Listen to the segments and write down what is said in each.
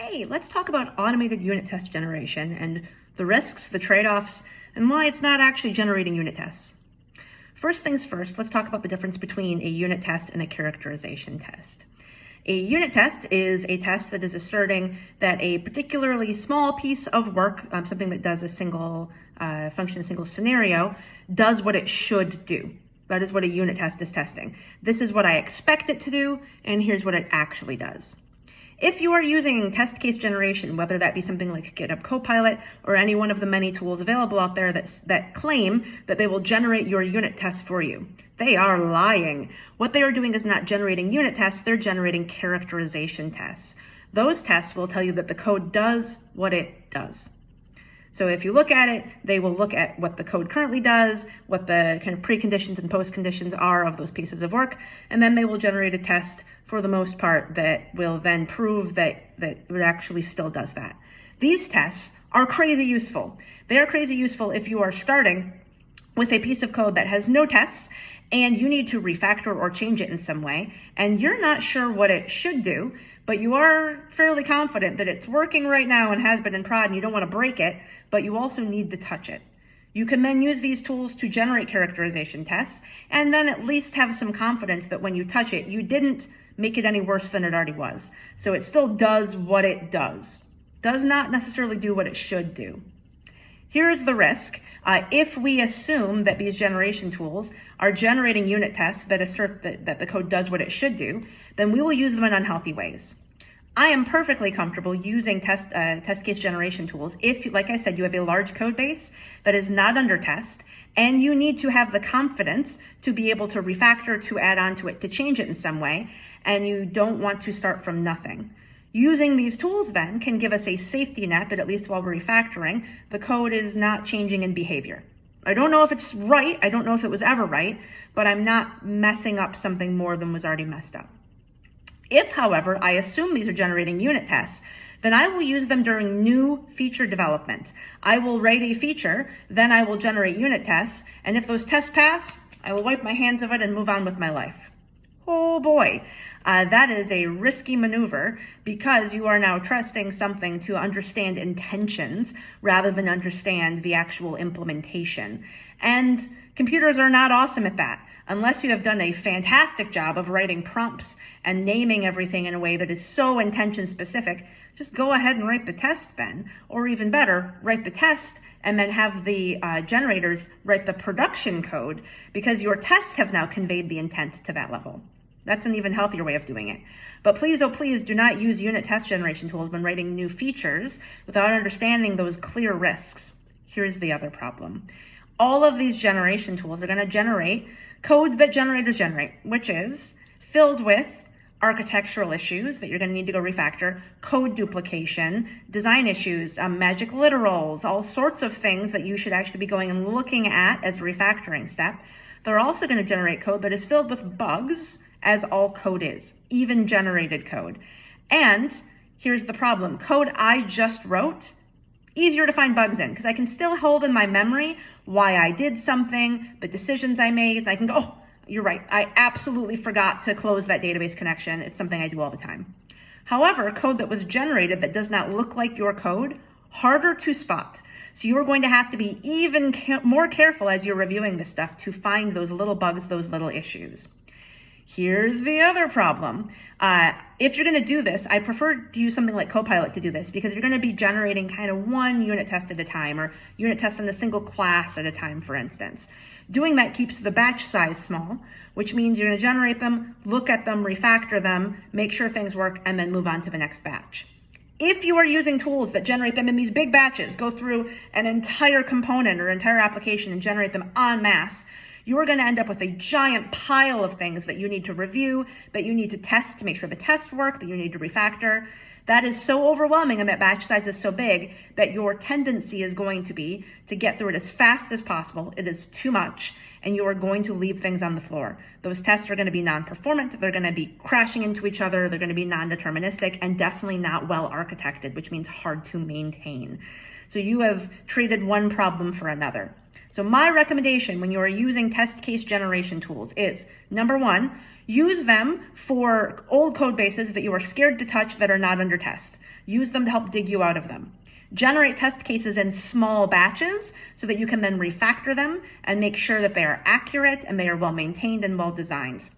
Hey, let's talk about automated unit test generation and the risks, the trade-offs, and why it's not actually generating unit tests. First things first, let's talk about the difference between a unit test and a characterization test. A unit test is a test that is asserting that a particularly small piece of work, something that does a single function, a single scenario, does what it should do. That is what a unit test is testing. This is what I expect it to do, and here's what it actually does. If you are using test case generation, whether that be something like GitHub Copilot or any one of the many tools available out there that claim that they will generate your unit tests for you, they are lying. What they are doing is not generating unit tests, they're generating characterization tests. Those tests will tell you that the code does what it does. So if you look at it, they will look at what the code currently does, what the kind of preconditions and postconditions are of those pieces of work, and then they will generate a test for the most part that will then prove that it actually still does that. These tests are crazy useful. They are crazy useful if you are starting with a piece of code that has no tests and you need to refactor or change it in some way, and you're not sure what it should do, but you are fairly confident that it's working right now and has been in prod and you don't want to break it, but you also need to touch it. You can then use these tools to generate characterization tests and then at least have some confidence that when you touch it, you didn't make it any worse than it already was. So it still does what it does not necessarily do what it should do. Here's the risk. If we assume that these generation tools are generating unit tests that assert that the code does what it should do, then we will use them in unhealthy ways. I am perfectly comfortable using test case generation tools if, like I said, you have a large code base that is not under test, and you need to have the confidence to be able to refactor, to add on to it, to change it in some way, and you don't want to start from nothing. Using these tools then can give us a safety net that at least while we're refactoring, the code is not changing in behavior. I don't know if it's right, I don't know if it was ever right, but I'm not messing up something more than was already messed up. If, however, I assume these are generating unit tests, then I will use them during new feature development. I will write a feature, then I will generate unit tests, and if those tests pass, I will wipe my hands of it and move on with my life. Oh boy, that is a risky maneuver because you are now trusting something to understand intentions rather than understand the actual implementation. And computers are not awesome at that. Unless you have done a fantastic job of writing prompts and naming everything in a way that is so intention specific, just go ahead and write the test then. Or even better, write the test and then have the generators write the production code because your tests have now conveyed the intent to that level. That's an even healthier way of doing it. But please, oh please, do not use unit test generation tools when writing new features without understanding those clear risks. Here's the other problem. All of these generation tools are going to generate code that generators generate, which is filled with architectural issues that you're going to need to go refactor, code duplication, design issues, magic literals, all sorts of things that you should actually be going and looking at as a refactoring step. They're also going to generate code that is filled with bugs, as all code is, even generated code. And here's the problem. Code I just wrote, easier to find bugs in because I can still hold in my memory why I did something, the decisions I made. I can go, oh, you're right. I absolutely forgot to close that database connection. It's something I do all the time. However, code that was generated that does not look like your code, harder to spot. So you're going to have to be even more careful as you're reviewing this stuff to find those little bugs, those little issues. Here's the other problem. If you're going to do this, I prefer to use something like Copilot to do this because you're going to be generating kind of one unit test at a time or unit test in a single class at a time, for instance. Doing that keeps the batch size small, which means you're going to generate them, look at them, refactor them, make sure things work, and then move on to the next batch. If you are using tools that generate them in these big batches, go through an entire component or entire application and generate them en masse, you are going to end up with a giant pile of things that you need to review, that you need to test to make sure the tests work, that you need to refactor. That is so overwhelming and that batch size is so big that your tendency is going to be to get through it as fast as possible. It is too much, and you are going to leave things on the floor. Those tests are going to be non-performant. They're going to be crashing into each other. They're going to be non-deterministic and definitely not well architected, which means hard to maintain. So you have traded one problem for another. So my recommendation when you are using test case generation tools is, number one, Use them for old code bases that you are scared to touch that are not under test. Use them to help dig you out of them. Generate test cases in small batches so that you can then refactor them and make sure that they are accurate and they are well maintained and well designed.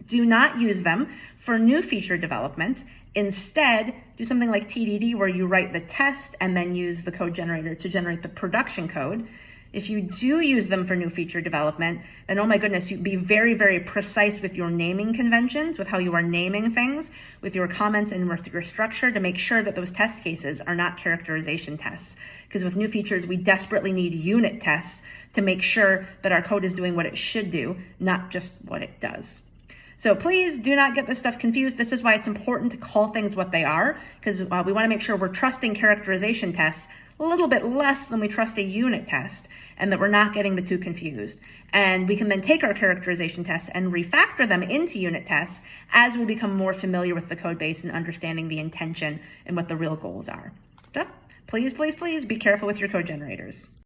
Do not use them for new feature development. Instead, do something like TDD where you write the test and then use the code generator to generate the production code. If you do use them for new feature development, then oh my goodness, you be very, very precise with your naming conventions, with how you are naming things, with your comments and with your structure to make sure that those test cases are not characterization tests. Because with new features, we desperately need unit tests to make sure that our code is doing what it should do, not just what it does. So please do not get this stuff confused. This is why it's important to call things what they are, because we want to make sure we're trusting characterization tests a little bit less than we trust a unit test, and that we're not getting the two confused. And we can then take our characterization tests and refactor them into unit tests as we become more familiar with the code base and understanding the intention and what the real goals are. So please, please, please be careful with your code generators.